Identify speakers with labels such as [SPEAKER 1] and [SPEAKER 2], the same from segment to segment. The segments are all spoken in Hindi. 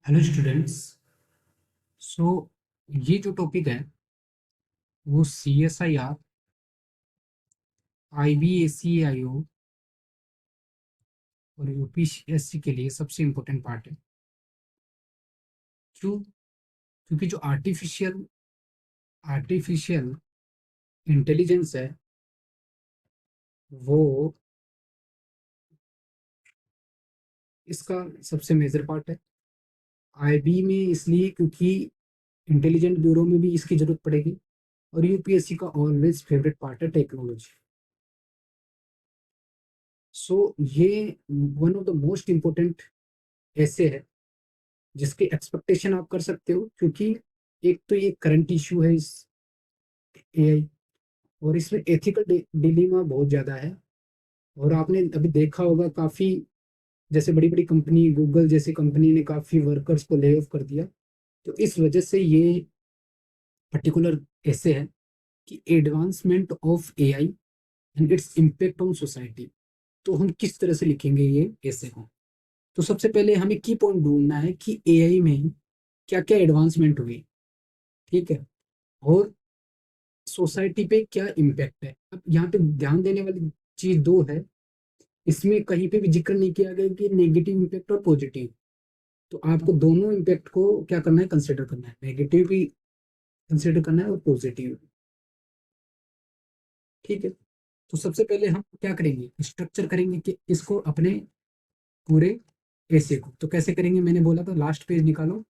[SPEAKER 1] Hello students. सो ये जो टॉपिक है वो CSIR, IBACAIO और UPSC के लिए सबसे इम्पोर्टेंट पार्ट है। क्यों? क्योंकि जो आर्टिफिशियल इंटेलिजेंस है वो इसका सबसे मेजर पार्ट है। IB में इसलिए क्योंकि इंटेलिजेंट ब्यूरो में भी इसकी जरूरत पड़ेगी, और UPSC का ऑलवेज फेवरेट पार्ट है टेक्नोलॉजी। सो ये one of the most important ऐसे है जिसकी एक्सपेक्टेशन आप कर सकते हो, क्योंकि एक तो ये करंट इशू है इस AI, और इसमें एथिकल डिलीमा बहुत ज़्यादा है। और आपने अभी देखा होगा काफ़ी, जैसे बड़ी बड़ी कंपनी गूगल जैसी कंपनी ने काफ़ी वर्कर्स को ले ऑफ कर दिया। तो इस वजह से ये पर्टिकुलर ऐसे है कि advancement of AI and its impact on society. तो हम किस तरह से लिखेंगे ये ऐसे को? तो सबसे पहले हमें की पॉइंट ढूंढना है कि AI में क्या क्या एडवांसमेंट हुई, ठीक है, और सोसाइटी पे क्या इम्पैक्ट है। अब यहाँ पे ध्यान देने वाली चीज दो है। इसमें कहीं पे भी जिक्र नहीं किया गया कि नेगेटिव इम्पैक्ट और पॉजिटिव। तो आपको दोनों इम्पैक्ट को क्या करना है, कंसिडर करना है। नेगेटिव भी कंसिडर करना है और पॉजिटिव भी, ठीक है। तो सबसे पहले हम क्या करेंगे, स्ट्रक्चर करेंगे कि इसको अपने पूरे ऐसे को। तो कैसे करेंगे, मैंने बोला था लास्ट पेज निकालो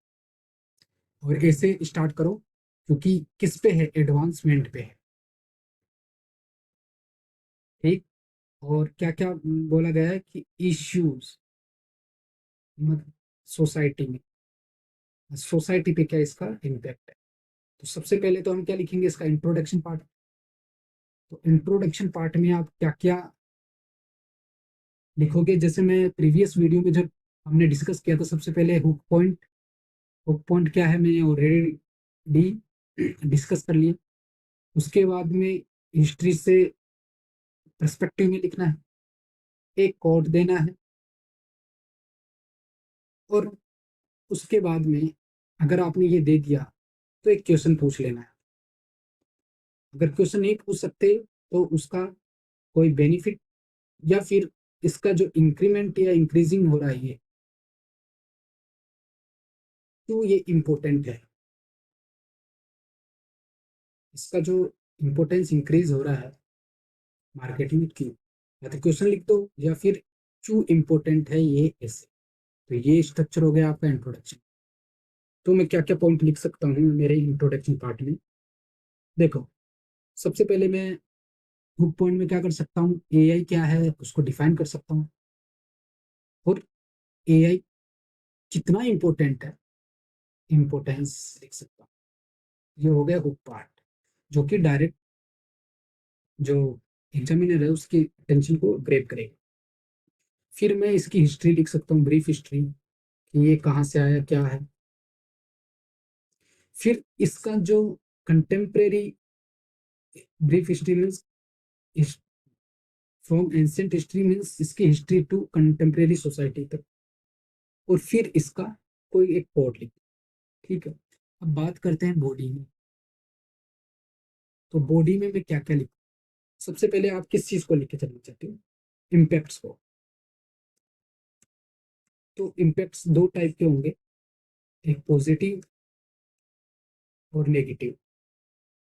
[SPEAKER 1] और ऐसे स्टार्ट करो, क्योंकि किस पे है, एडवांसमेंट पे है, ठीक। और क्या क्या बोला गया है कि इश्यूज, मतलब सोसाइटी में, सोसाइटी पे क्या इसका इम्पैक्ट है। तो सबसे पहले तो हम क्या लिखेंगे, इसका इंट्रोडक्शन पार्ट। तो इंट्रोडक्शन पार्ट में आप क्या क्या लिखोगे, जैसे मैं प्रीवियस वीडियो में जब हमने डिस्कस किया था, सबसे पहले हुक पॉइंट। हुक पॉइंट क्या है मैंने ऑलरेडी डिस्कस कर लिया। उसके बाद में हिस्ट्री से पर्सपेक्टिव में लिखना है, एक कोड देना है, और उसके बाद में अगर आपने ये दे दिया तो एक क्वेश्चन पूछ लेना है। अगर क्वेश्चन नहीं पूछ सकते तो उसका कोई बेनिफिट, या फिर इसका जो इंक्रीमेंट या इंक्रीजिंग हो रहा है ये, तो ये इम्पोर्टेंट है। इसका जो इम्पोर्टेंस इंक्रीज हो रहा है मार्केटिंग में क्यों, या तो क्वेश्चन लिख दो या फिर क्यों इम्पोर्टेंट है ये ऐसे। तो ये स्ट्रक्चर हो गया आपका इंट्रोडक्शन। तो मैं क्या क्या पॉइंट लिख सकता हूँ मेरे इंट्रोडक्शन पार्ट में, देखो। सबसे पहले मैं हुक पॉइंट में क्या कर सकता हूँ, AI क्या है उसको डिफाइन कर सकता हूँ, और AI कितना इम्पोर्टेंट है, इम्पोर्टेंस लिख सकता हूँ। ये हो गया हुक पार्ट, जो कि डायरेक्ट जो एग्जामिनर है उसकी टेंशन को ग्रैब करेगा। फिर मैं इसकी हिस्ट्री लिख सकता हूँ, ब्रीफ हिस्ट्री, कि ये कहाँ से आया क्या है। फिर इसका जो contemporary, brief history means from ancient history means इसकी हिस्ट्री टू कंटेम्प्रेरी सोसाइटी तक, और फिर इसका कोई एक कोड लिख, ठीक है। अब बात करते हैं बॉडी में। तो बॉडी में मैं क्या क्या लिखूं, सबसे पहले आप किस चीज को लिख के चलना चाहते हो, इम्पैक्ट्स को। तो इम्पैक्ट्स दो टाइप के होंगे, एक पॉजिटिव और नेगेटिव।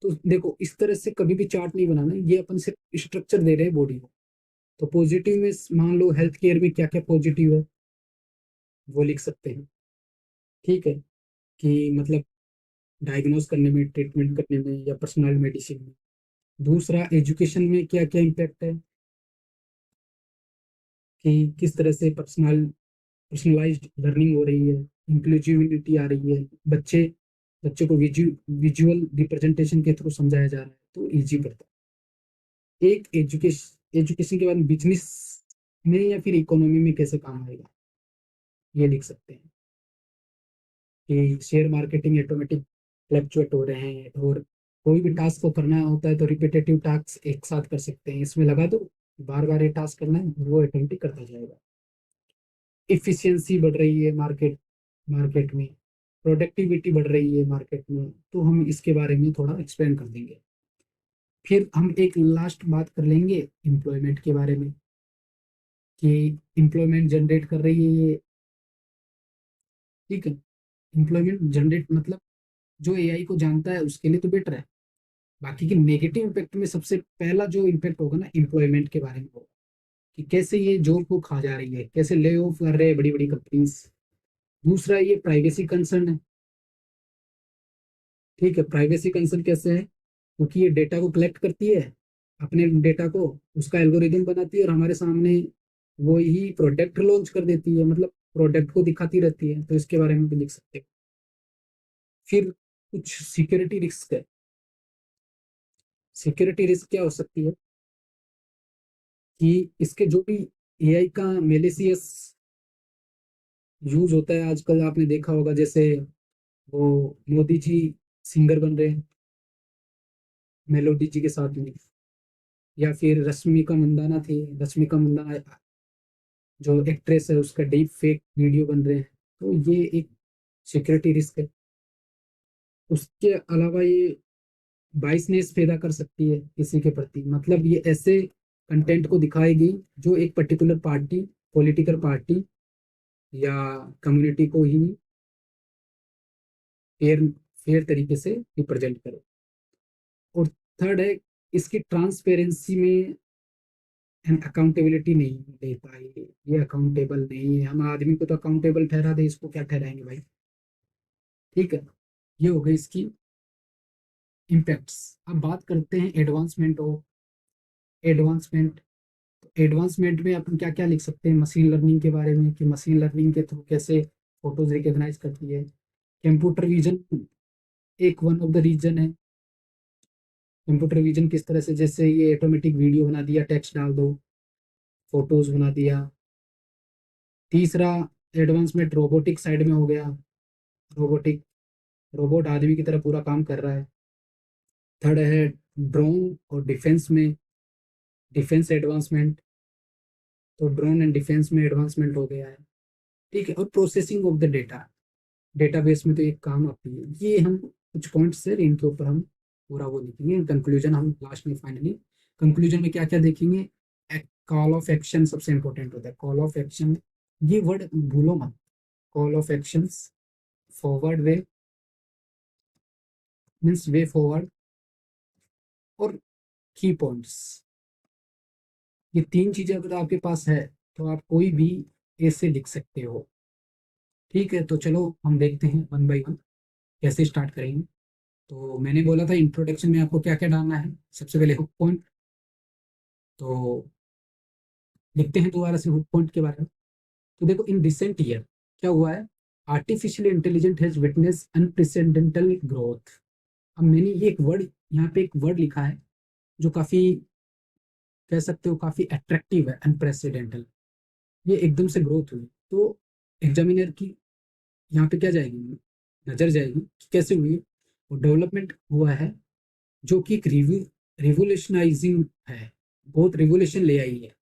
[SPEAKER 1] तो देखो इस तरह से कभी भी चार्ट नहीं बनाना, ये अपन सिर्फ स्ट्रक्चर दे रहे हैं बॉडी को। तो पॉजिटिव में मान लो हेल्थ केयर में क्या क्या पॉजिटिव है वो लिख सकते हैं, ठीक है, कि मतलब डायग्नोज करने में, ट्रीटमेंट करने में, या पर्सनल मेडिसिन में। दूसरा, एजुकेशन में क्या क्या इम्पैक्ट है, कि किस तरह से पर्सनलाइज्ड लर्निंग हो रही है, इंक्लूसिविटी आ रही है, बच्चे को विजुअल रिप्रेजेंटेशन के थ्रू समझाया जा रहा है तो इजी पड़ता है। एक एजुकेशन के बाद बिजनेस में या फिर इकोनॉमी में कैसे काम आएगा, ये लिख सकते हैं, कि शेयर मार्केटिंग ऑटोमेटिक फ्लक्चुएट हो रहे हैं, और कोई भी टास्क को करना होता है तो रिपीटेटिव टास्क एक साथ कर सकते हैं, इसमें लगा दो, बार बार ये टास्क करना है, वो ऑटोमेटिक करता जाएगा। इफिशियंसी बढ़ रही है मार्केट मार्केट में, प्रोडक्टिविटी बढ़ रही है मार्केट में, तो हम इसके बारे में थोड़ा एक्सप्लेन कर देंगे। फिर हम एक लास्ट बात कर लेंगे एम्प्लॉयमेंट के बारे में, कि एम्प्लॉयमेंट जनरेट कर रही है ये, ठीक है। एम्प्लॉयमेंट जनरेट मतलब जो एआई को जानता है उसके लिए तो बेटर है। बाकी के नेगेटिव इम्पैक्ट में सबसे पहला जो इम्पैक्ट होगा ना, एम्प्लॉयमेंट के बारे में होगा, कि कैसे ये जॉब को खा जा रही है, कैसे ले ऑफ कर रहे हैं बड़ी बड़ी कंपनीज। दूसरा ये प्राइवेसी कंसर्न है, ठीक है। प्राइवेसी कंसर्न कैसे है, क्योंकि ये डेटा को कलेक्ट करती है, अपने डेटा को उसका एल्गोरिदम बनाती है और हमारे सामने वो ही प्रोडक्ट लॉन्च कर देती है, मतलब प्रोडक्ट को दिखाती रहती है, तो इसके बारे में भी लिख सकते हैं। फिर कुछ सिक्योरिटी रिस्क है। सिक्योरिटी रिस्क क्या हो सकती है, कि इसके जो भी एआई का मेलिसियस यूज होता है आजकल, आपने देखा होगा, जैसे वो मोदी जी सिंगर बन रहे हैं मेलोडी जी के साथ में, या फिर रश्मिका मंदाना थी, रश्मिका मंदाना जो एक्ट्रेस है उसका डीप फेक वीडियो बन रहे हैं, तो ये एक सिक्योरिटी रिस्क है। उसके अलावा ये बाइसनेस पैदा कर सकती है किसी के प्रति, मतलब ये ऐसे कंटेंट को दिखाएगी जो एक पर्टिकुलर पार्टी, पॉलिटिकल पार्टी या कम्युनिटी को ही फेयर फेयर तरीके से रिप्रेजेंट करे। और थर्ड है, इसकी ट्रांसपेरेंसी में एंड अकाउंटेबिलिटी नहीं ले पाई, ये अकाउंटेबल नहीं है। हम आदमी को तो अकाउंटेबल ठहरा दे, इसको क्या ठहराएंगे भाई, ठीक है। ये हो गई इसकी इम्पैक्ट्स। अब बात करते हैं एडवांसमेंट ऑफ एडवांसमेंट। एडवांसमेंट में अपन क्या क्या लिख सकते हैं मशीन लर्निंग के बारे में, कि मशीन लर्निंग के थ्रू कैसे फोटोज रिकॉग्नाइज करती है। कंप्यूटर विजन एक वन ऑफ द रीजन है। कंप्यूटर विजन किस तरह से, जैसे ये ऑटोमेटिक वीडियो बना दिया, टेक्स्ट डाल दो, फोटोज बना दिया। तीसरा एडवांसमेंट रोबोटिक साइड में हो गया, रोबोटिक, रोबोट आदमी की तरह पूरा काम कर रहा है। थर्ड है ड्रोन और डिफेंस में, डिफेंस एडवांसमेंट, तो ड्रोन एंड डिफेंस में एडवांसमेंट हो गया है, ठीक है। और processing of the data, database में तो एक काम आती है। ये हम कुछ पॉइंट्स है, इनके ऊपर हम पूरा वो लिखेंगे। कंक्लूजन हम लास्ट में फाइनली कंक्लूजन में क्या क्या देखेंगे, कॉल ऑफ एक्शन सबसे इंपॉर्टेंट होता है। कॉल ऑफ एक्शन, ये वर्ड भूलो मत, call of actions, forward way means way forward, और की पॉइंट्स। ये तीन चीजें अगर आपके पास है तो आप कोई भी ऐसे लिख सकते हो, ठीक है। तो चलो हम देखते हैं वन बाय वन कैसे स्टार्ट करेंगे। तो मैंने बोला था इंट्रोडक्शन में आपको क्या क्या डालना है। सबसे पहले हुक पॉइंट, तो लिखते हैं दोबारा से हुक पॉइंट के बारे में। तो देखो, इन रिसेंट ईयर क्या हुआ है, artificial intelligent has witness unprecedented growth. अब मैंने ये एक वर्ड, यहाँ पे एक वर्ड लिखा है जो काफी, कह सकते हो काफी अट्रैक्टिव है, अनप्रेसिडेंटल। ये एकदम से ग्रोथ हुई, तो एग्जामिनर की यहाँ पे क्या जाएगी, नजर जाएगी कि कैसे हुई है। और डेवलपमेंट हुआ है जो कि एक रिवोल्यूशनाइजिंग है, बहुत रिवोल्यूशन ले आई है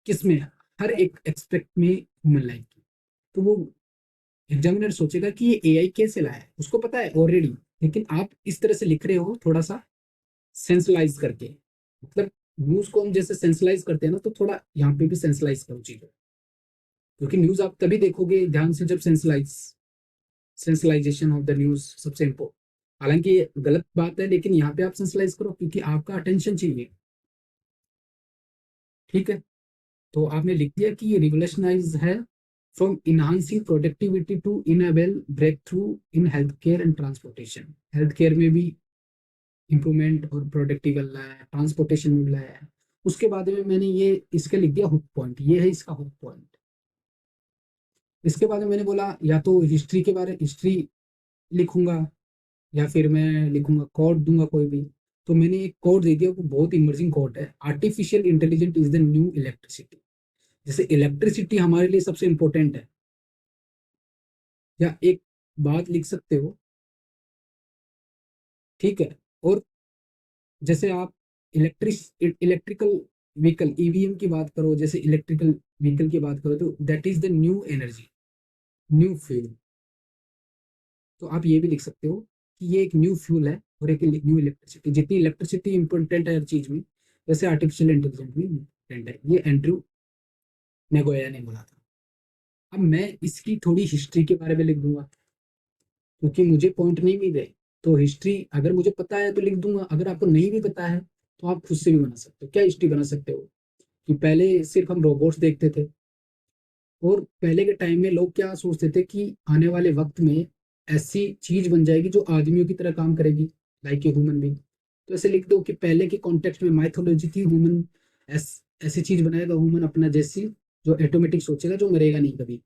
[SPEAKER 1] किसमें, हर एक एक्सपेक्ट में ह्यूमन लाइफ की। तो वो एग्जामिनर सोचेगा कि ये एआई कैसे लाया है, उसको पता है ऑलरेडी, लेकिन आप इस तरह से लिख रहे हो थोड़ा सा सेंसलाइज करके, मतलब न्यूज को हम जैसे सेंसलाइज करते हैं ना, तो थोड़ा यहाँ पे भी सेंसलाइज करो चीजों, क्योंकि न्यूज आप तभी देखोगे ध्यान से जब सेंसलाइजेशन ऑफ द न्यूज सबसे इम्पोर्टेंट। हालांकि ये गलत बात है, लेकिन यहाँ पे आप सेंसलाइज करो क्योंकि आपका अटेंशन चाहिए, ठीक है। तो आपने लिख दिया कि ये रिवोल्यूशनाइज है, from enhancing productivity to enable breakthrough in health care and transportation. Health care में भी इंप्रूवमेंट और प्रोडक्टिव लाया है, ट्रांसपोर्टेशन में भी लाया है। उसके बाद में मैंने ये इसके लिख दिया हुक पॉइंट, ये है इसका हुक पॉइंट। इसके बाद में मैंने बोला या तो हिस्ट्री के बारे, हिस्ट्री लिखूंगा, या फिर मैं लिखूंगा कोड दूंगा कोई भी। तो मैंने एक कोड दे दिया, वो बहुत इमर्जिंग कोड है, artificial intelligent is the new electricity. जैसे इलेक्ट्रिसिटी हमारे लिए सबसे इंपॉर्टेंट है, या एक बात लिख सकते हो, ठीक है। और जैसे आप इलेक्ट्रिकल व्हीकल ईवीएम की बात करो, जैसे इलेक्ट्रिकल व्हीकल की बात करो, तो that is the new energy, new fuel. तो आप ये भी लिख सकते हो कि ये एक न्यू फ्यूल है और एक न्यू इलेक्ट्रिसिटी। जितनी इलेक्ट्रिसिटी इंपॉर्टेंट है हर चीज में, वैसे आर्टिफिशियल इंटेलिजेंस भी इंपॉर्टेंट है। ये एंड्रयू नेगोया ने बोला था। अब मैं इसकी थोड़ी हिस्ट्री के बारे में लिख दूंगा, क्योंकि मुझे पॉइंट नहीं मिले। तो हिस्ट्री अगर मुझे पता है तो लिख दूंगा, अगर आपको नहीं भी पता है तो आप खुद से भी बना सकते हो। क्या हिस्ट्री बना सकते हो कि पहले सिर्फ हम रोबोट्स देखते थे, और पहले के टाइम में लोग क्या सोचते थे कि आने वाले वक्त में ऐसी चीज बन जाएगी जो आदमियों की तरह काम करेगी, लाइक ए ह्यूमन बीइंग। तो ऐसे लिख दो कि पहले के कॉन्टेक्स्ट में माइथोलॉजी थी, ह्यूमन ऐसी चीज बनाएगा ह्यूमन अपना जैसी, जो ऑटोमेटिक सोचेगा, जो मरेगा नहीं कभी।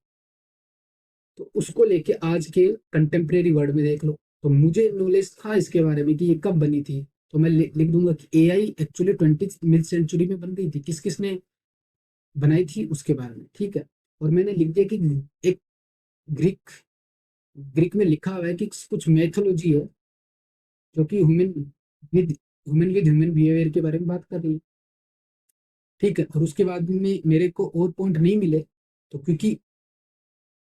[SPEAKER 1] तो उसको लेके आज के कंटेम्प्रेरी वर्ड में देख लो। तो मुझे नॉलेज था इसके बारे में कि ये कब बनी थी, तो मैं लिख दूंगा कि एआई एक्चुअली 20वीं सेंचुरी में बन गई थी। किस किसने बनाई थी उसके बारे में, ठीक है। और मैंने लिख दिया कि एक ग्रीक ग्रीक में लिखा हुआ है कि कुछ मैथोलॉजी है जो कि विद ह्यूमन बिहेवियर के बारे में बात कर रही है, ठीक है। और उसके बाद में मेरे को और पॉइंट नहीं मिले, तो क्योंकि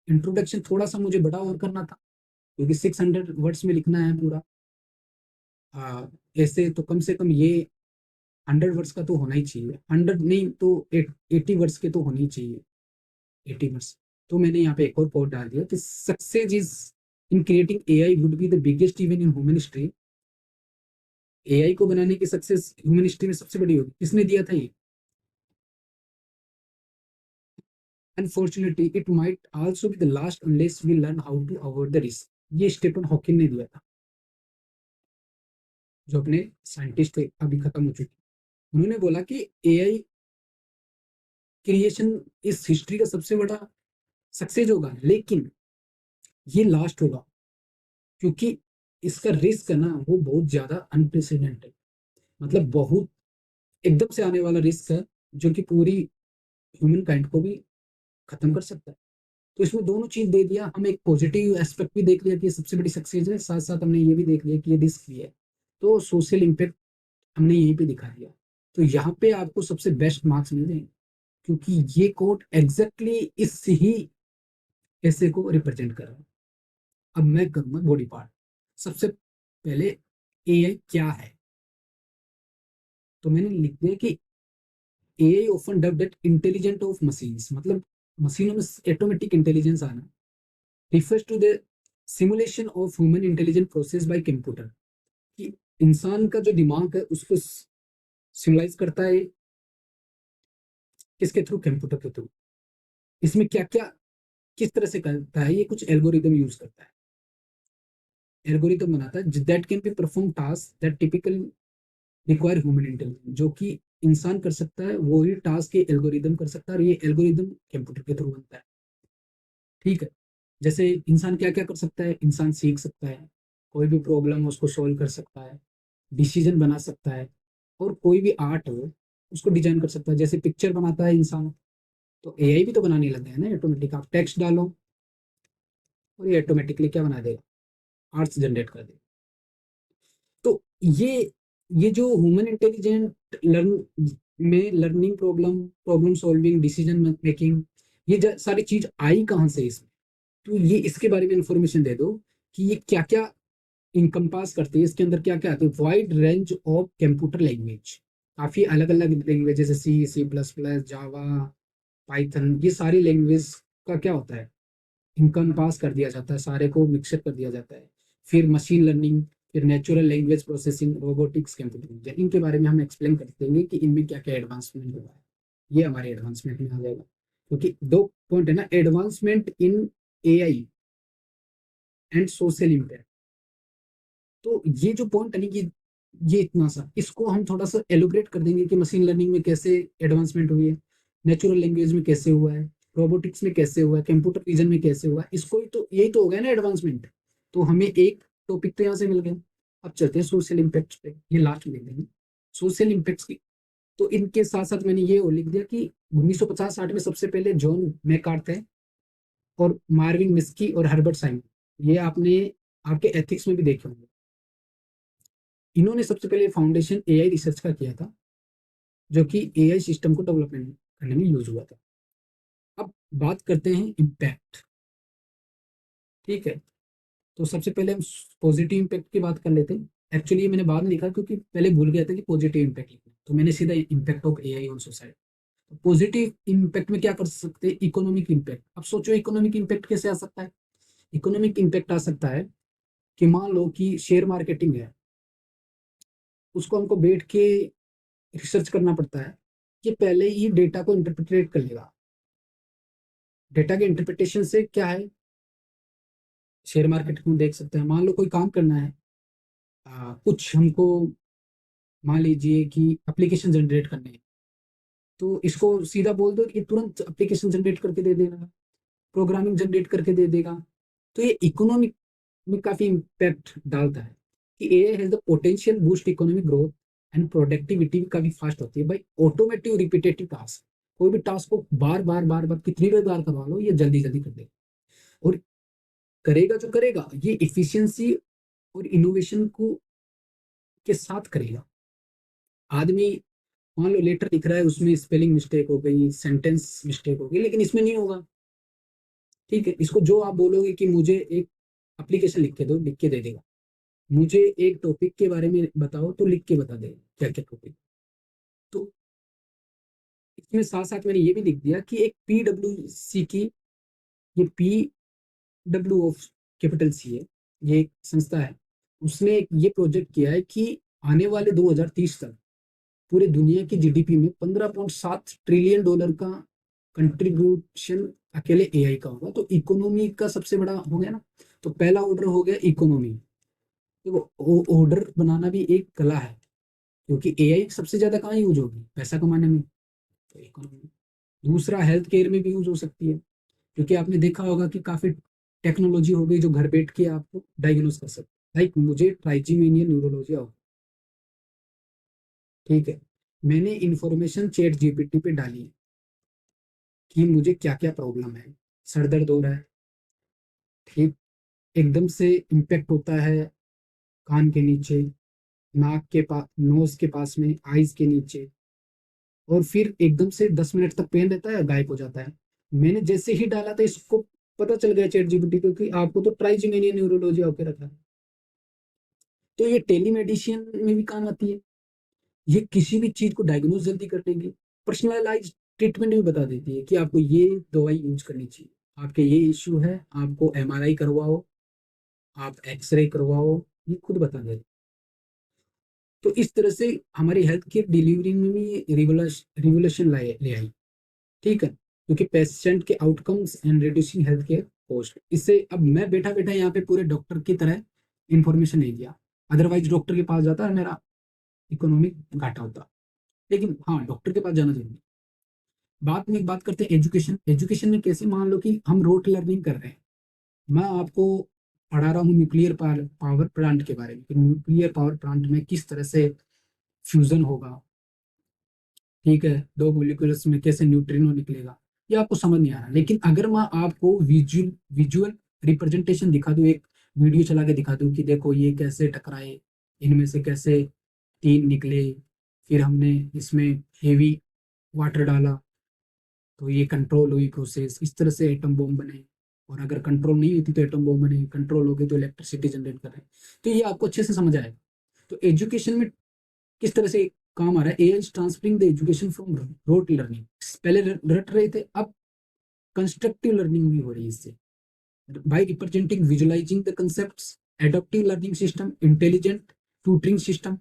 [SPEAKER 1] इंट्रोडक्शन थोड़ा सा मुझे बड़ा और करना था, क्योंकि 600 वर्ड्स में लिखना है पूरा। ऐसे तो कम से कम ये 100 वर्ड्स का तो होना ही चाहिए, 100 नहीं तो 80 वर्ड्स के तो होने ही चाहिए, 80 वर्ड्स। तो मैंने यहाँ पे एक और पॉइंट डाल दिया कि success is in creating AI would be the biggest even in human history. AI को बनाने की सक्सेस ह्यूमन हिस्ट्री में सबसे बड़ी होगी। किसने दिया था ये? Unfortunately it might also be the last unless we learn how to avoid the risk. ये स्टीफन हॉकिंग ने दिया था, जो अपने साइंटिस्ट थे, अभी खत्म हो चुके। उन्होंने बोला कि एआई क्रिएशन इस हिस्ट्री का सबसे बड़ा सक्सेस होगा, लेकिन ये लास्ट होगा, क्योंकि इसका रिस्क है ना वो बहुत ज्यादा अनप्रेसिडेंटेड, मतलब बहुत एकदम से आने वाला रिस्क है, जो कि पूरी ह्यूमन काइंड को भी खत्म कर सकता है। तो इसमें दोनों चीज दे दिया, हम एक पॉजिटिव एस्पेक्ट भी देख लिया कि ये सबसे बड़ी सक्सेस है, साथ साथ हमने ये भी देख लिया कि ये रिस्क भी है। तो सोशल इम्पैक्ट हमने यहीं पे दिखा दिया। तो यहाँ पे आपको सबसे बेस्ट मार्क्स मिल जाएंगे, क्योंकि ये कोड एग्जैक्टली इस ही ऐसे को रिप्रेजेंट कर रहा है। अब मैं करूंगा बॉडी पार्ट। सबसे पहले एआई क्या है, तो मैंने लिख दिया कि AI often dub that intelligent of machines, मतलब मशीनों में ऑटोमेटिक इंटेलिजेंस आना, refers to the simulation of human intelligent process by computer. कि इंसान का जो दिमाग है उसको सिमुलाइज करता है किसके थ्रू? कंप्यूटर के थ्रू। इसमें क्या क्या किस तरह से करता है? ये कुछ एल्गोरिदम यूज करता है, एल्गोरिदम बनाता है that can be perform task that typical require human intelligence. जो कि इंसान कर सकता है वही टास्क ये एल्गोरिदम कर सकता है, और ये एल्गोरिदम कंप्यूटर के थ्रू बनता है, ठीक है। जैसे इंसान क्या क्या कर सकता है? इंसान सीख सकता है, कोई भी प्रॉब्लम हो उसको सॉल्व कर सकता है, डिसीजन बना सकता है, और कोई भी आर्ट हो उसको डिजाइन कर सकता है। जैसे पिक्चर बनाता है इंसान, तो एआई भी तो बनाने लग गया है ना ऑटोमेटिक। आप टेक्स्ट डालो और ये ऑटोमेटिकली क्या बना देगा? आर्ट्स जनरेट कर देगा। तो ये जो ह्यूमन इंटेलिजेंट लर्न में learning, problem problem solving, decision making, ये सारी चीज आई कहाँ से इसमें? तो ये इसके बारे में इंफॉर्मेशन दे दो कि ये क्या क्या इनकम्पास करती है, इसके अंदर क्या क्या आती है। Wide range of computer language, काफी अलग अलग लैंग्वेज, जैसे सी, सी प्लस प्लस, जावा, पाइथन, ये सारी लैंग्वेज का क्या होता है? इनकम पास कर दिया जाता है, सारे को मिक्सर कर दिया जाता है। फिर मशीन लर्निंग, फिर natural language processing, robotics, computer vision, इनके बारे में हम एक्सप्लेन कर देंगे कि इनमें क्या क्या एडवांसमेंट हुआ है। ये हमारे एडवांसमेंट में आ जाएगा, क्योंकि दो पॉइंट है ना, advancement in AI and social impact. तो ये जो पॉइंट है ना, ये इतना सा, इसको हम थोड़ा सा एलोबरेट कर देंगे कि मशीन लर्निंग में कैसे एडवांसमेंट हुई है, नेचुरल लैंग्वेज में कैसे हुआ है, रोबोटिक्स में कैसे हुआ है, कंप्यूटर विजन में कैसे हुआ है। इसको ही तो, यही तो हो गया ना एडवांसमेंट। तो हमें एक टॉपिक तो यहाँ से मिल गया। अब चलते हैं सोशल इम्पैक्ट पे, ये लास्ट में लिख देंगे सोशल इम्पैक्ट्स की। तो इनके साथ साथ मैंने ये और लिख दिया कि 1950-60 में सबसे पहले जॉन मैकार्थ थे, और मार्विन मिस्की और हर्बर्ट साइमन, ये आपने आपके एथिक्स में भी देखे होंगे। इन्होंने सबसे पहले फाउंडेशन एआई रिसर्च का किया था, जो कि एआई सिस्टम को डेवलपमेंट करने में यूज हुआ था। अब बात करते हैं इम्पैक्ट। ठीक है, तो सबसे पहले हम पॉजिटिव इम्पैक्ट की बात कर लेते हैं। एक्चुअली ये मैंने बाद में लिखा क्योंकि पहले भूल गया था कि पॉजिटिव इम्पैक्ट लिखना, तो मैंने सीधा impact of AI on society. Positive impact में क्या कर सकते हैं, इकोनॉमिक इम्पैक्ट। अब सोचो इकोनॉमिक इम्पैक्ट कैसे आ सकता है। इकोनॉमिक इम्पैक्ट आ सकता है कि मान लो कि शेयर मार्केटिंग है, उसको हमको बैठ के रिसर्च करना पड़ता है कि पहले ही डेटा को इंटरप्रिटेट कर लेगा। डेटा के इंटरप्रिटेशन से क्या है, शेयर मार्केट में देख सकते हैं, मान लो कोई काम करना है, कुछ हमको मान लीजिए कि एप्लीकेशन जनरेट करने हैं, तो इसको सीधा बोल दो कि तुरंत एप्लीकेशन जनरेट करके दे देगा, प्रोग्रामिंग जनरेट करके दे देगा। तो ये इकोनॉमिक में काफी इम्पैक्ट डालता है कि AI has the potential boost economic growth and productivity भी काफी फास्ट होती है भाई। ऑटोमेटिव रिपीटेटिव टास्क, कोई भी टास्क को बार बार कितनी बार करवा लो, ये जल्दी जल्दी कर देगा। और करेगा जो करेगा ये इफिशियंसी और इनोवेशन को के साथ करेगा। आदमी मान लो लेटर लिख रहा है, उसमें स्पेलिंग मिस्टेक हो गई, सेंटेंस मिस्टेक हो गई, लेकिन इसमें नहीं होगा। ठीक है, इसको जो आप बोलोगे कि मुझे एक एप्लीकेशन लिख के दो, लिख के दे देगा। मुझे एक टॉपिक के बारे में बताओ, तो लिख के बता देगा क्या क्या टॉपिक। तो इसमें साथ साथ मैंने ये भी लिख दिया कि एक पीडब्ल्यू की, ये P W of capital C है, ये एक संस्था है, उसने ये प्रोजेक्ट किया है कि आने वाले 2030 तक पूरे दुनिया की जीडीपी में 15.7 ट्रिलियन डॉलर का कंट्रीब्यूशन अकेले एआई का होगा। तो इकोनॉमी का सबसे बड़ा हो गया ना। तो पहला ऑर्डर हो गया इकोनॉमी। देखो ऑर्डर बनाना भी एक कला है, क्योंकि एआई सबसे ज्यादा कहाँ यूज होगी, पैसा कमाने में, तो इकोनॉमी। दूसरा हेल्थ केयर में भी यूज हो सकती है, क्योंकि आपने देखा होगा कि काफी टेक्नोलॉजी हो गई जो घर बैठ के आपको डायग्नोस कर सकते। लाइक मुझे ट्राइजीमेनिया न्यूरोलॉजी हो, ठीक है, मैंने इंफॉर्मेशन चैट जीपीटी पे डाली है कि मुझे क्या क्या प्रॉब्लम है, सर दर्द हो रहा है, ठीक, एकदम से इम्पेक्ट होता है कान के नीचे, नाक के पास, नोज के पास में, आईज के नीचे, और फिर एकदम से 10 मिनट तक पेन रहता है, गायब हो जाता है। मैंने जैसे ही डाला था इसको पता चल गया चैट जीपीटी को कि आपको तो ट्राइजीमेनिया न्यूरोलॉजी होके रखा है। तो ये टेलीमेडिसिन में भी काम आती है, ये किसी भी चीज को डायग्नोज जल्दी कर देंगे। पर्सनलाइज ट्रीटमेंट भी बता देती है कि आपको ये दवाई यूज करनी चाहिए, आपके ये इश्यू है, आपको एमआरआई करवाओ, आप एक्सरे करवाओ, ये खुद बता देते। तो इस तरह से हमारी हेल्थ केयर डिलीवरी में भी रिवोल्यूशन लाए ले आई। ठीक है, क्योंकि पेशेंट के outcomes and reducing health care cost, इससे अब मैं बैठा बैठा यहाँ पे पूरे डॉक्टर की तरह इंफॉर्मेशन नहीं दिया, अदरवाइज डॉक्टर के पास जाता है मेरा इकोनॉमिक घाटा होता। लेकिन हाँ, डॉक्टर के पास जाना जरूरी। बाद में एक बात करते हैं एजुकेशन। एजुकेशन में कैसे, मान लो कि हम रोट लर्निंग कर रहे हैं, मैं आपको पढ़ा रहा हूँ न्यूक्लियर पावर प्लांट के बारे में कि न्यूक्लियर पावर प्लांट में किस तरह से फ्यूजन होगा, ठीक है, दो मोलिक्यूल्स में कैसे न्यूट्रिनो निकलेगा, ये आपको समझ नहीं आ रहा। लेकिन अगर मैं आपको विजुअल विजुअल रिप्रेजेंटेशन दिखा दूँ, एक वीडियो चला के दिखा दूँ कि देखो ये कैसे टकराए, इनमें से कैसे तीन निकले, फिर हमने इसमें हेवी वाटर डाला तो ये कंट्रोल हुई प्रोसेस, इस तरह से एटम बॉम्ब बने, और अगर कंट्रोल नहीं हुई थी तो एटम बॉम्ब बने, कंट्रोल हो गई तो इलेक्ट्रिसिटी जनरेट कर रहे हैं। तो ये आपको अच्छे से समझ आएगा। तो एजुकेशन में किस तरह से काम आ रहा है, AI is transferring the education from rote learning. पहले रट रहे थे, अब कंस्ट्रक्टिव लर्निंग भी हो रही है इससे, by representing visualizing the concepts, adaptive learning system, intelligent tutoring system.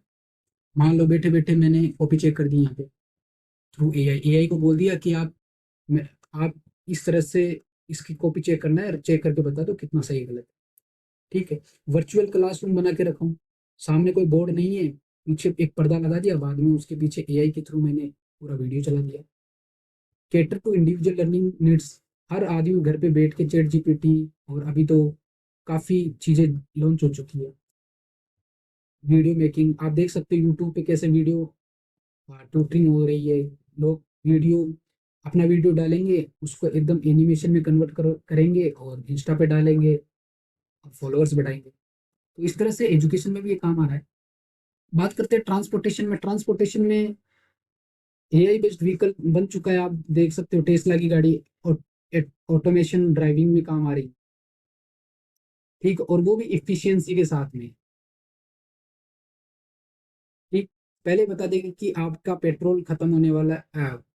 [SPEAKER 1] मान लो बैठे बैठे मैंने कॉपी चेक कर दी यहाँ पे थ्रू एआई, एआई को बोल दिया कि आप इस तरह से इसकी कॉपी चेक करना है, चेक करके बता दो कितना सही गलत है। ठीक है, वर्चुअल क्लासरूम बना के रखा हूँ, सामने कोई बोर्ड नहीं है, पीछे एक पर्दा लगा दिया, बाद में उसके पीछे एआई के थ्रू मैंने पूरा वीडियो चला दिया। Cater to individual learning needs, हर आदमी घर पे बैठ के चैट जीपीटी, और अभी तो काफी चीजें लॉन्च हो चुकी है। वीडियो मेकिंग आप देख सकते हो यूट्यूब पे कैसे वीडियो ट्यूटरिंग हो रही है। लोग वीडियो, अपना वीडियो डालेंगे, उसको एकदम एनिमेशन में करेंगे और इंस्टा पे डालेंगे, फॉलोअर्स बढ़ाएंगे। तो इस तरह से एजुकेशन में भी ये काम आ रहा है। बात करते हैं ट्रांसपोर्टेशन में। ट्रांसपोर्टेशन में एआई बेस्ड व्हीकल बन चुका है, आप देख सकते हो टेस्ला की गाड़ी, और ऑटोमेशन ड्राइविंग में काम आ रही है। ठीक, और वो भी इफिशियंसी के साथ में। ठीक, पहले बता देगा कि आपका पेट्रोल खत्म होने वाला,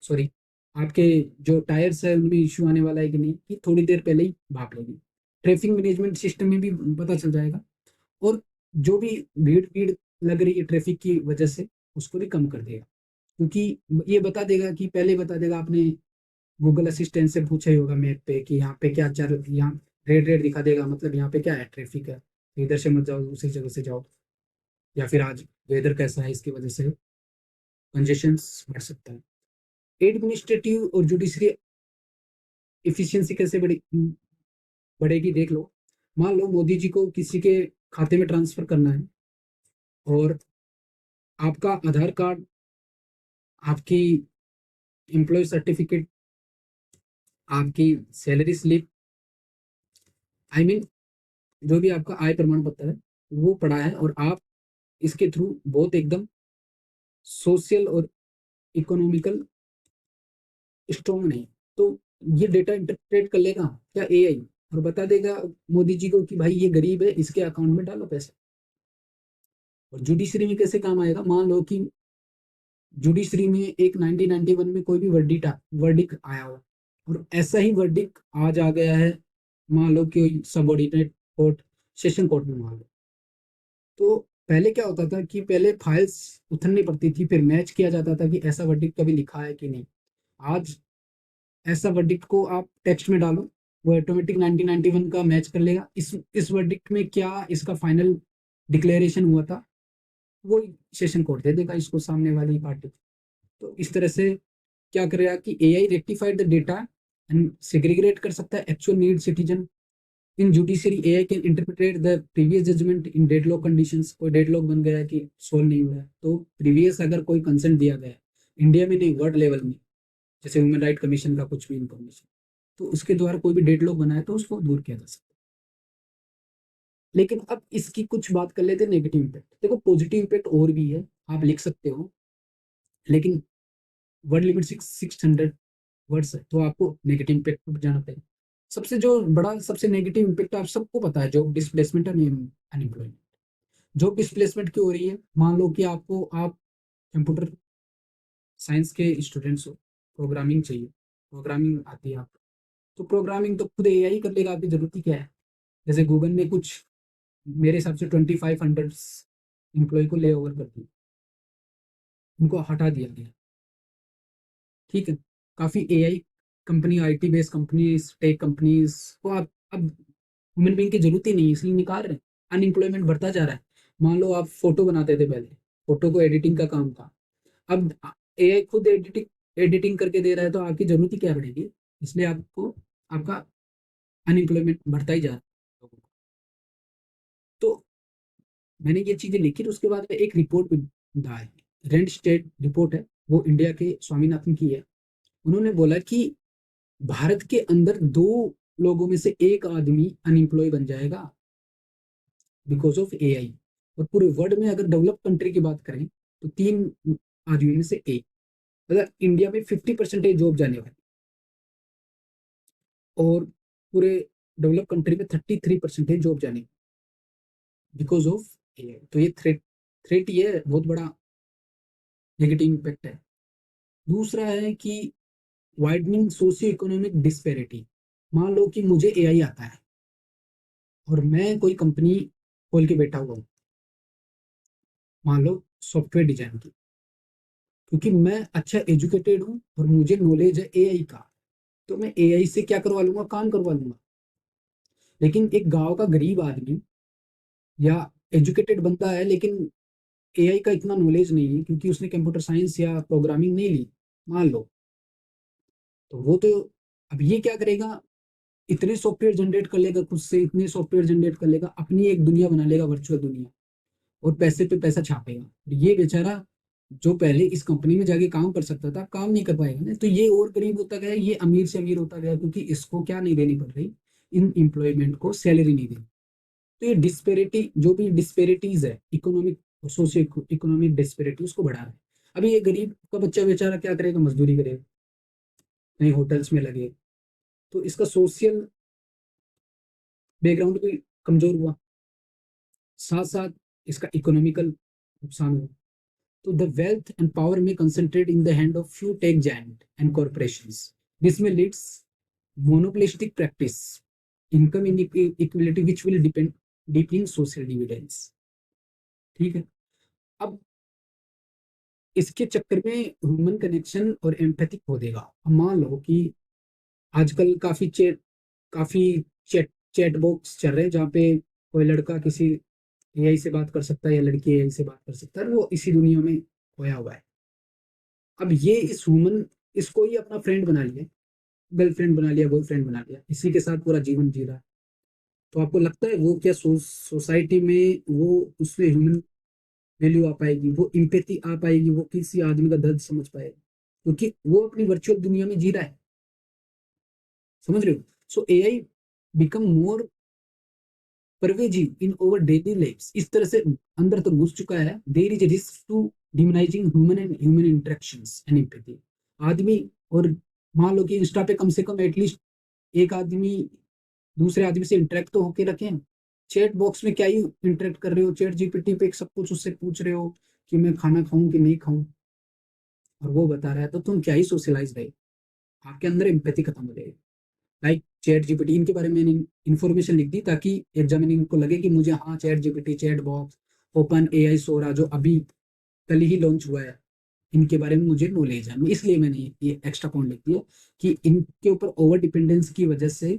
[SPEAKER 1] सॉरी, आपके जो टायर्स है उनमें इश्यू आने वाला है कि नहीं, कि थोड़ी देर पहले ही भाप लेगी। ट्रैफिक मैनेजमेंट सिस्टम में भी पता चल जाएगा, और जो भी भीड़ भीड़ लग रही है ट्रैफिक की वजह से, उसको भी कम कर देगा। क्योंकि ये बता देगा कि पहले बता देगा, आपने गूगल असिस्टेंट से पूछा ही होगा मैप पे कि यहाँ पे क्या चल, यहाँ रेड रेड दिखा देगा, मतलब यहाँ पे क्या है, ट्रैफिक है, तो इधर से मत जाओ, दूसरी जगह से जाओ। या फिर आज वेदर कैसा है, इसकी वजह से कंजेशन बढ़ सकता है। एडमिनिस्ट्रेटिव और जुडिशरी इफिशियंसी कैसे बढ़ेगी, देख लो। मान लो मोदी जी को किसी के खाते में ट्रांसफर करना है, और आपका आधार कार्ड, आपकी एम्प्लॉय सर्टिफिकेट, आपकी सैलरी स्लिप, आई मीन जो भी आपका आय प्रमाण पत्र है, वो पड़ा है, और आप इसके थ्रू बहुत एकदम सोशल और इकोनॉमिकल स्ट्रॉन्ग नहीं, तो ये डेटा इंटरप्रेट कर लेगा क्या, एआई, और बता देगा मोदी जी को कि भाई ये गरीब है, इसके अकाउंट में डालो पैसे। और जुडिशरी में कैसे काम आएगा, मान लो कि जुडिशरी में एक 1991 में कोई भी वर्डिक आया हो, और ऐसा ही वर्डिक आज आ गया है, मान लो कि सबऑर्डिनेट कोर्ट, सेशन कोर्ट में, मान लो। तो पहले क्या होता था कि पहले फाइल्स उतरनी पड़ती थी, फिर मैच किया जाता था कि ऐसा वर्डिक्ट कभी लिखा है कि नहीं। आज ऐसा वर्डिक्ट को आप टेक्स्ट में डालो, वो ऑटोमेटिक 1991 का मैच कर लेगा, इस वर्डिक्ट में क्या इसका फाइनल डिक्लेरेशन हुआ था, वो सेशन कोर्ट दे देगा इसको, सामने वाली पार्टी। तो इस तरह से क्या करेगा कि AI rectified the data and segregate कर सकता है actual need citizen. In judiciary AI can interpret the previous judgement in deadlock conditions. कोई डेडलॉक बन गया है कि सोल्व नहीं हो रहा है, तो प्रीवियस अगर कोई कंसेंट दिया गया है, इंडिया में नहीं, वर्ल्ड लेवल में, जैसे ह्यूमन राइट कमीशन का कुछ भी इंफॉर्मेशन, तो उसके द्वारा कोई भी डेडलॉक बना है तो उसको दूर किया जा सकता है। लेकिन अब इसकी कुछ बात कर लेते हैं नेगेटिव इम्पैक्ट। देखो, पॉजिटिव इम्पैक्ट और भी है, आप लिख सकते हो, लेकिन वर्ड लिमिट 600 वर्ड्स है, तो आपको नेगेटिव इम्पैक्ट पर जाना पड़ेगा। सबसे जो बड़ा, सबसे नेगेटिव इम्पैक्ट आप सबको पता है, job displacement and unemployment. Job displacement क्यों हो रही है, मान लो कि आप कंप्यूटर साइंस के स्टूडेंट्स हो, प्रोग्रामिंग चाहिए, प्रोग्रामिंग आती है आपको, तो प्रोग्रामिंग तो खुद एआई कर लेगा, आपकी जरूरत ही क्या है। जैसे गूगल ने कुछ, मेरे हिसाब से 2500 एम्प्लॉय को ले ओवर कर दिया, उनको हटा दिया गया। ठीक है, काफी AI company, IT based companies, tech companies को आप अब ह्यूमन बीइंग की जरूरत ही नहीं है, इसलिए निकाल रहे हैं। अनएम्प्लॉयमेंट बढ़ता जा रहा है। मान लो आप फोटो बनाते थे पहले, फोटो को एडिटिंग का काम था, अब एआई खुद एडिटिंग एडिटिंग करके दे रहा है, तो आपकी जरूरत ही क्या पड़ेगी। इसलिए आपको, आपका अनएम्प्लॉयमेंट बढ़ता ही जा रहा है लोगों को। तो मैंने ये चीजें लिखी, तो उसके बाद में एक रिपोर्ट भी दा है, रेंट स्टेट रिपोर्ट है, वो इंडिया के स्वामीनाथन की है। उन्होंने बोला कि भारत के अंदर दो लोगों में से एक आदमी अनएम्प्लॉय बन जाएगा बिकॉज ऑफ एआई। और पूरे वर्ल्ड में अगर डेवलप कंट्री की बात करें, तो तीन आदमियों में से एक, मतलब इंडिया में 50% जॉब जाने वाली, और पूरे डेवलप कंट्री में 33% जॉब जाने बिकॉज ऑफ एआई। तो ये थ्रेट, थ्रेट ये है, बहुत बड़ा नेगेटिव इम्पैक्ट है। दूसरा है कि वाइडनिंग सोशियो इकोनॉमिक डिस्पेरिटी। मान लो कि मुझे एआई आता है, और मैं कोई कंपनी खोल के बैठा हुआ हूँ, मान लो सॉफ्टवेयर डिजाइन की, क्योंकि मैं अच्छा एजुकेटेड हूँ और मुझे नॉलेज है एआई का, तो मैं एआई से क्या करवा लूंगा, काम करवा लूंगा। लेकिन एक गांव का गरीब आदमी, या एजुकेटेड बंदा है लेकिन एआई का इतना नॉलेज नहीं है, क्योंकि उसने कंप्यूटर साइंस या प्रोग्रामिंग नहीं ली, मान लो, तो वो तो, अब ये क्या करेगा, इतने सॉफ्टवेयर जनरेट कर लेगा खुद से, इतने सॉफ्टवेयर जनरेट कर लेगा, अपनी एक दुनिया बना लेगा, वर्चुअल दुनिया, और पैसे पे पैसा छापेगा। और ये बेचारा जो पहले इस कंपनी में जाके काम कर सकता था, काम नहीं कर पाएगा ना, तो ये और गरीब होता गया, ये अमीर से अमीर होता गया, क्योंकि इसको क्या नहीं देनी पड़ रही, इन एम्प्लॉयमेंट को सैलरी नहीं देनी। तो ये डिस्पेरिटी, जो भी डिस्पेरिटीज है, इकोनॉमिक, सोशियो इकोनॉमिक डिस्पेरिटी, उसको बढ़ा रहा है। अभी ये गरीब का बच्चा बेचारा क्या करेगा, मजदूरी करेगा, कहीं होटल्स में लगे, तो इसका सोशल बैकग्राउंड भी कमजोर हुआ, साथ साथ इसका इकोनॉमिकल नुकसान हुआ। तो द वेल्थ एंड पावर में concentrate in the hand of few tech giant and corporations. This में leads monopolistic practice, income inequality which will depend deeply in social dividends. ठीक है। अब इसके चक्कर में ह्यूमन कनेक्शन और एम्पैथी खो देगा। अब मान लो कि आजकल काफी चैट चैट बॉक्स चल रहे हैं जहाँ पे कोई लड़का किसी एआई से बात कर सकता है या लड़की एआई से बात कर सकता है, वो इसी दुनिया में खोया हुआ है। अब ये इस ह्यूमन इसको ही अपना फ्रेंड बना लिया, गर्लफ्रेंड बना लिया, बॉयफ्रेंड बना लिया, इसी के साथ पूरा जीवन जी रहा है। तो आपको लगता है वो क्या सोसाइटी में वो उसमें ह्यूमन वैल्यू आ पाएगी, वो इम्पैथी आ पाएगी, वो किसी आदमी का दर्द समझ पाएगा? क्योंकि वो अपनी वर्चुअल दुनिया में जी रहा है। समझ रहे हो? So AI become more pervasive in our daily life, इस तरह से अंदर तक घुस चुका है। There is risk to demonising human and human interactions and empathy. आदमी और मान लो कि इंस्टा पे कम से कम एटलीस्ट एक आदमी दूसरे आदमी से इंटरेक्ट तो होके रखें। चैट बॉक्स में क्या ही इंटरेक्ट कर रहे हो, चैट जीपीटी पे सब कुछ उससे पूछ रहे हो कि मैं खाना खाऊं कि नहीं खाऊं, और वो बता रहा है, तो तुम क्या ही सोशलाइज रहे, आपके अंदर एम्पैथी खत्म हो जाएगी। लाइक चैट जीपीटी, इनके बारे में मैंने इन्फॉर्मेशन लिख दी ताकि एग्जामिनिंग को लगे कि मुझे हाँ chat GPT, chat box, open AI Sora जो अभी कल ही लॉन्च हुआ है, इनके बारे में मुझे नॉलेज है। इसलिए मैंने ये एक्स्ट्रा पॉइंट लिख दिया कि इनके ऊपर ओवर डिपेंडेंस की वजह से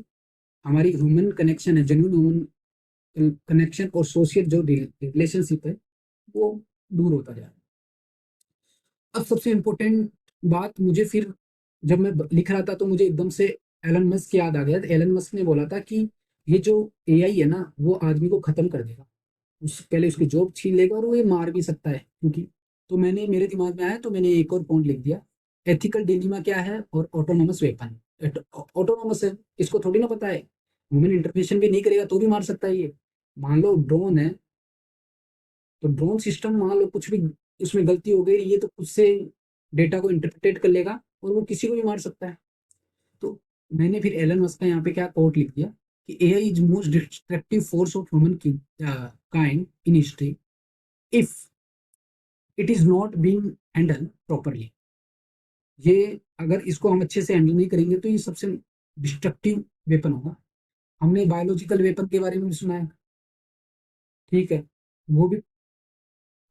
[SPEAKER 1] हमारी ह्यूमन कनेक्शन है, जेन्युइन ह्यूमन कनेक्शन और सोशल जो रिलेशनशिप है वो दूर होता जा रहा है। अब सबसे इम्पोर्टेंट बात, मुझे फिर जब मैं लिख रहा था तो मुझे एकदम से एलन मस्क याद आ गया। एलन मस्क ने बोला था कि ये जो एआई है ना वो आदमी को खत्म कर देगा, पहले उसकी जॉब छीन लेगा और वो ये मार भी सकता है। क्योंकि तो मैंने मेरे दिमाग में आया तो मैंने एक और पॉइंट लिख दिया, एथिकल डिलीमा क्या है और ऑटोनोमस वेपन। ऑटोनोमस है, इसको थोड़ी ना पता है, ह्यूमन इंटरफेशन भी नहीं करेगा तो भी मार सकता है ये। मान लो ड्रोन है, तो ड्रोन सिस्टम मान लो कुछ भी उसमें गलती हो गई, ये तो खुद से डेटा को इंटरप्रेट कर लेगा और वो किसी को भी मार सकता है। तो मैंने फिर एलन मस्क का यहाँ पे क्या कोट लिख दिया कि AI is most destructive force of human kind in history if it is not being handle properly. ये अगर इसको हम अच्छे से हैंडल नहीं करेंगे तो ये सबसे डिस्ट्रक्टिव वेपन होगा। हमने बायोलॉजिकल वेपन के बारे में भी सुना है, ठीक है, वो भी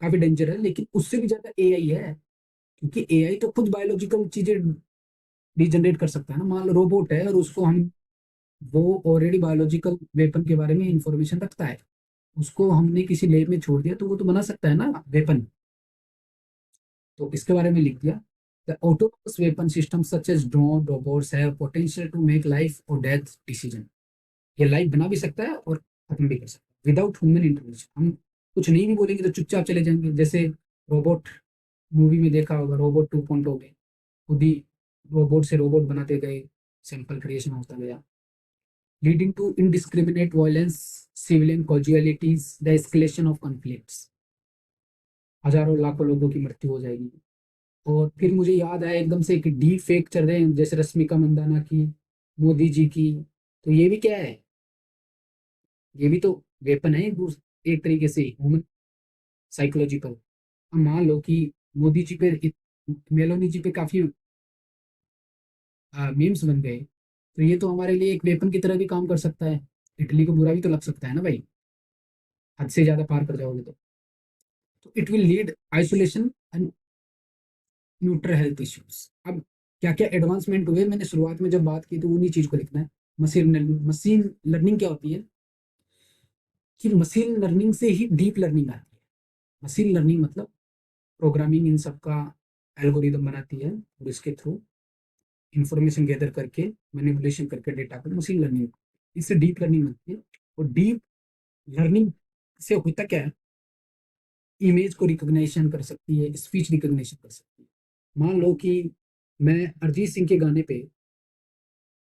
[SPEAKER 1] काफी डेंजर है, लेकिन उससे भी ज्यादा एआई है। क्योंकि एआई तो खुद बायोलॉजिकल चीजें डिजनरेट कर सकता है ना। मान लो रोबोट है और उसको हम, वो ऑलरेडी बायोलॉजिकल वेपन के बारे में इंफॉर्मेशन रखता है, उसको हमने किसी लैब में छोड़ दिया तो वो तो बना सकता है ना वेपन। तो इसके बारे में लिख दिया, the autonomous weapon system such as drone robots have potential to make life और डेथ डिसीजन। ये लाइफ बना भी सकता है और खत्म भी कर सकता है विदाउट ह्यूमन इंटरवेंशन। हम कुछ नहीं भी बोलेंगे तो चुपचाप चले जाएंगे, जैसे रोबोट मूवी में देखा होगा, रोबोट 2.0 में खुद ही रोबोट से रोबोट बनाते गए, सैंपल क्रिएशन होता गया, leading to indiscriminate violence, civilian casualties, the escalation of conflicts. हजारों लाखों लोगों की मृत्यु हो जाएगी। और फिर मुझे याद आया एकदम से कि डीप फेक चल रहे हैं, जैसे रश्मिका मंदाना की, मोदी जी की। तो ये भी क्या है, ये भी तो वेपन है एक तरीके से ह्यूमन साइकोलॉजी पर। अब मान लो कि मोदी जी पे मेलोनी जी पे काफी मीम्स बन गए, तो ये तो हमारे लिए एक वेपन की तरह भी काम कर सकता है। इटली को बुरा भी तो लग सकता है ना भाई, हद से ज्यादा पार कर जाओगे तो it will lead isolation and neutral health issues. अब क्या क्या एडवांसमेंट हुए, मैंने शुरुआत में जब बात की तो उन्हीं चीज को लिखना है। मशीन लर्निंग क्या होती है कि मशीन लर्निंग से ही डीप लर्निंग आती है। मशीन लर्निंग मतलब प्रोग्रामिंग इन सब का एल्गोरिदम बनाती है और इसके थ्रू इंफॉर्मेशन गैदर करके मैनिपुलेशन करके डेटा को मशीन लर्निंग, इससे डीप लर्निंग बनती है। और डीप लर्निंग से होता क्या है, इमेज को रिकॉग्निशन कर सकती है, स्पीच रिकॉग्निशन कर सकती है। मान लो कि मैं अरिजीत सिंह के गाने पे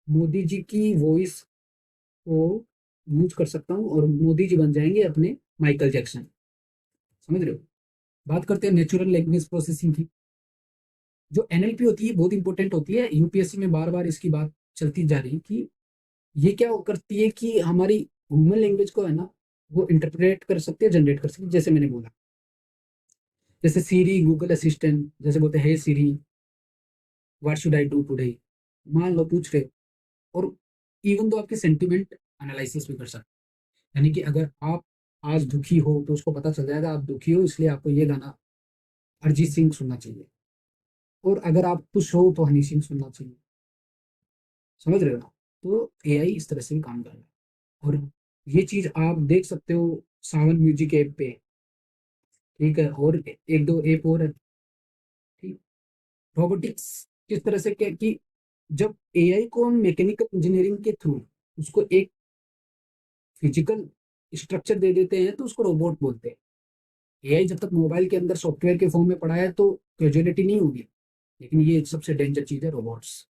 [SPEAKER 1] मोदी जी की वॉइस को यूज कर सकता हूँ और मोदी जी बन जाएंगे अपने माइकल जैक्सन। समझ रहे हो? बात करते हैं नेचुरल लैंग्वेज प्रोसेसिंग की। जो एनएलपी होती है बहुत इंपॉर्टेंट होती है, यूपीएससी में बार बार इसकी बात चलती जा रही है कि ये क्या करती है कि हमारी ह्यूमन लैंग्वेज को है ना वो इंटरप्रेट कर सकती है, जनरेट कर सकती है। जैसे मैंने बोला, जैसे सीरी, गूगल असिस्टेंट, जैसे बोलते हैं hey Siri what should I do today, मान लो पूछ रहे हो। और इवन तो आपके सेंटिमेंट एनालिसिस भी कर सकते हैं। यानी कि अगर आप आज दुखी हो तो उसको पता चल जाएगा आप दुखी हो, इसलिए आपको ये गाना अरिजीत सिंह सुनना चाहिए। और अगर आप खुश हो तो हनी सिंह सुनना चाहिए। समझ रहे हो ना? तो एआई इस तरह से भी काम कर रहा है। और ये चीज आप देख सकते हो सावन म्यूजिक ऐप पे। ठीक है, और एक दो ऐप और है। ठीक, रोबोटिक्स किस तरह से क्या कि जब एआई को हम मैकेनिकल इंजीनियरिंग के थ्रू उसको एक फिजिकल स्ट्रक्चर दे देते हैं तो उसको रोबोट बोलते हैं। एआई जब तक मोबाइल के अंदर सॉफ्टवेयर के फॉर्म में पड़ा है तो कैजुअलिटी नहीं होगी। लेकिन ये सबसे डेंजर चीज है रोबोट्स,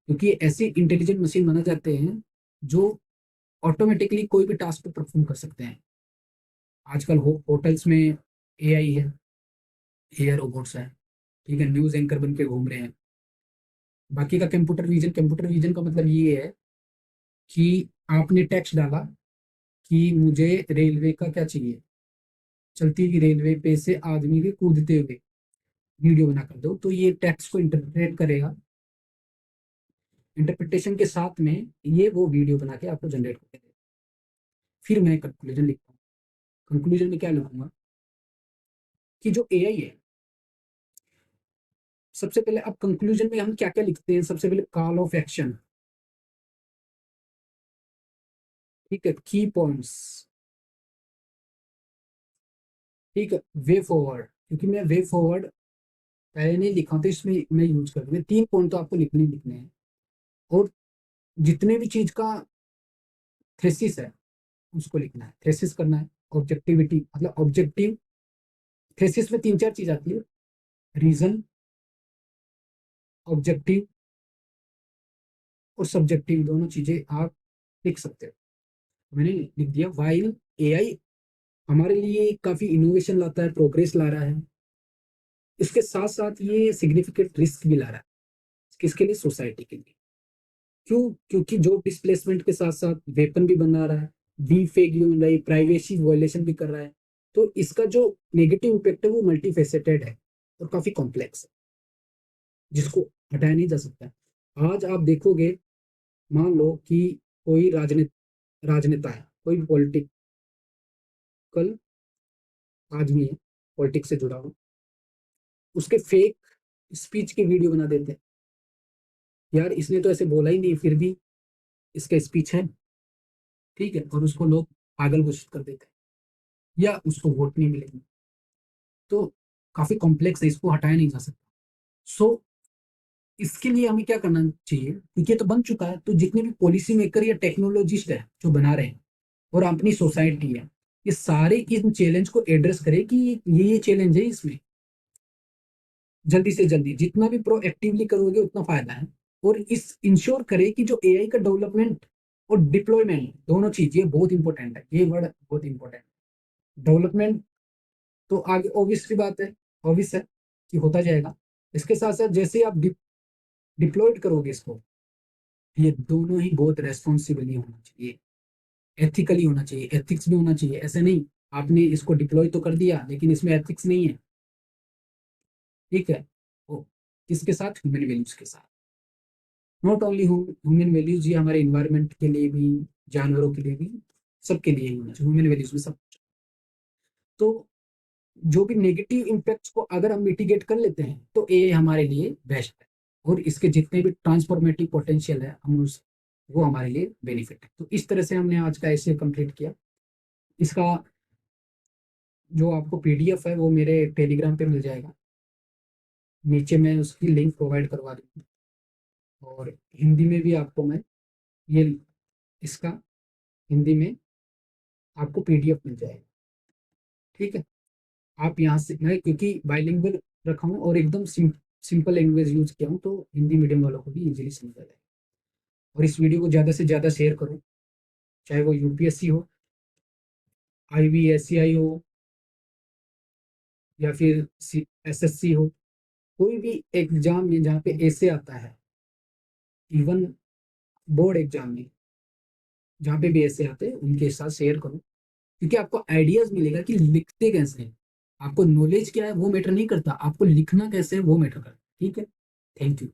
[SPEAKER 1] क्योंकि ये ऐसी इंटेलिजेंट मशीन बना जाते हैं जो ऑटोमेटिकली कोई भी टास्क परफॉर्म कर सकते हैं। आजकल होटल्स में एआई है, एआई रोबोट्स है। ठीक है, न्यूज एंकर बन के घूम रहे हैं। बाकी का कंप्यूटर विजन का मतलब ये है कि आपने टेक्स्ट डाला कि मुझे रेलवे का क्या चाहिए, चलती हुई रेलवे पे से आदमी के कूदते हुए वीडियो बना कर दो, तो ये टेक्स्ट को इंटरप्रेट करेगा। इंटरप्रिटेशन के साथ में ये वो वीडियो बना के आपको जनरेट कर देगा। फिर मैं कंक्लूजन लिखता हूँ। कंक्लूजन में क्या लिखूंगा कि जो एआई है, सबसे पहले अब कंक्लूजन में हम क्या क्या लिखते हैं, सबसे पहले कॉल ऑफ एक्शन। ठीक है, की पॉइंट्स। ठीक है, वे फॉरवर्ड, क्योंकि मैं वे फॉरवर्ड पहले नहीं लिखा तो इसमें मैं यूज कर दूंगा। 3 पॉइंट तो आपको लिखने ही लिखने हैं। और जितने भी चीज का थ्रेसिस है उसको लिखना है, थ्रेसिस करना है। ऑब्जेक्टिविटी मतलब ऑब्जेक्टिव, थ्रेसिस में 3 4 चीज आती है, रीजन, ऑब्जेक्टिव और सब्जेक्टिव, दोनों चीजें आप लिख सकते हो। मैंने लिख दिया। वाइल एआई हमारे लिए काफी इनोवेशन लाता है, प्रोग्रेस ला रहा है, इसके साथ साथ ये सिग्निफिकेंट रिस्क भी ला रहा है। किसके लिए? सोसाइटी के लिए। क्यों? क्योंकि जो डिस्प्लेसमेंट के साथ साथ वेपन भी बना रहा है, डी फेक भी बन रहा है, प्राइवेसी वायलेशन भी कर रहा है। तो इसका जो नेगेटिव इम्पैक्ट है वो मल्टीफेसेटेड है और काफी कॉम्प्लेक्स है, जिसको हटाया नहीं जा सकता है। आज आप देखोगे, मान लो कि कोई राजनेता है, कोई पॉलिटिकल आदमी है, पॉलिटिक्स से जुड़ा हुआ, उसके फेक स्पीच की वीडियो बना देते हैं। यार इसने तो ऐसे बोला ही नहीं, फिर भी इसका स्पीच है। ठीक है, और उसको लोग पागल घोषित कर देते हैं या उसको वोट नहीं मिलेगी। तो काफी कॉम्प्लेक्स है, इसको हटाया नहीं जा सकता। सो इसके लिए हमें क्या करना चाहिए, क्योंकि ये तो बन चुका है, तो जितने भी पॉलिसी मेकर या टेक्नोलॉजिस्ट है जो बना रहे हैं और अपनी सोसाइटी है, ये सारे इन चैलेंज को एड्रेस करें कि ये चैलेंज है, इसमें जल्दी से जल्दी जितना भी प्रोएक्टिवली करोगे उतना फायदा है। और इस इंश्योर करे कि जो एआई का डेवलपमेंट और डिप्लॉयमेंट दोनों चीज, ये बहुत इंपॉर्टेंट है, ये वर्ड बहुत इंपॉर्टेंट है। डेवलपमेंट तो आगे ऑब्वियस की बात है, ऑब्वियस है कि होता जाएगा। इसके साथ साथ जैसे आप डिप्लॉयड करोगे इसको, ये दोनों ही बहुत रेस्पॉन्सिबली होना चाहिए, एथिकली होना चाहिए, एथिक्स भी होना चाहिए। ऐसे नहीं आपने इसको डिप्लॉय तो कर दिया लेकिन इसमें एथिक्स नहीं है। ठीक है, वो किसके साथ? ह्यूमन वैल्यूज के साथ। नॉट ओनली ह्यूमन वैल्यूज, ये हमारे इन्वायरमेंट के लिए भी, जानवरों के लिए भी, सबके लिए ही होना चाहिए ह्यूमन वैल्यूज में सब। तो जो भी नेगेटिव इम्पैक्ट्स को अगर हम मिटिगेट कर लेते हैं तो ये हमारे लिए बेस्ट है। और इसके जितने भी ट्रांसफॉर्मेटिव पोटेंशियल है हम उस वो हमारे लिए बेनिफिट है। तो इस तरह से हमने आज का ऐसे कंप्लीट किया। इसका जो आपको पीडीएफ है वो मेरे टेलीग्राम पे मिल जाएगा, नीचे मैं उसकी लिंक प्रोवाइड करवा दूंगा। और हिंदी में भी आपको मैं ये इसका हिंदी में आपको पीडीएफ मिल जाएगा। ठीक है, आप यहाँ से, मैं क्योंकि बाइलिंगुअल रखा हूँ और एकदम सिंपल लैंग्वेज यूज किया हूँ तो हिंदी मीडियम वालों को भी इजीली समझ आ जाएगा। और इस वीडियो को ज़्यादा से ज़्यादा शेयर करो, चाहे वो यूपीएससी हो, आईवीएससीआई हो, या फिर एसएससी हो, कोई भी एग्जाम में जहाँ पे ऐसे आता है, इवन बोर्ड एग्जाम में जहाँ पे भी ऐसे आते हैं उनके साथ शेयर करो, क्योंकि आपको आइडियाज मिलेगा कि लिखते कैसे हैं। आपको नॉलेज क्या है वो मैटर नहीं करता, आपको लिखना कैसे है वो मैटर करता है। ठीक है, थैंक यू।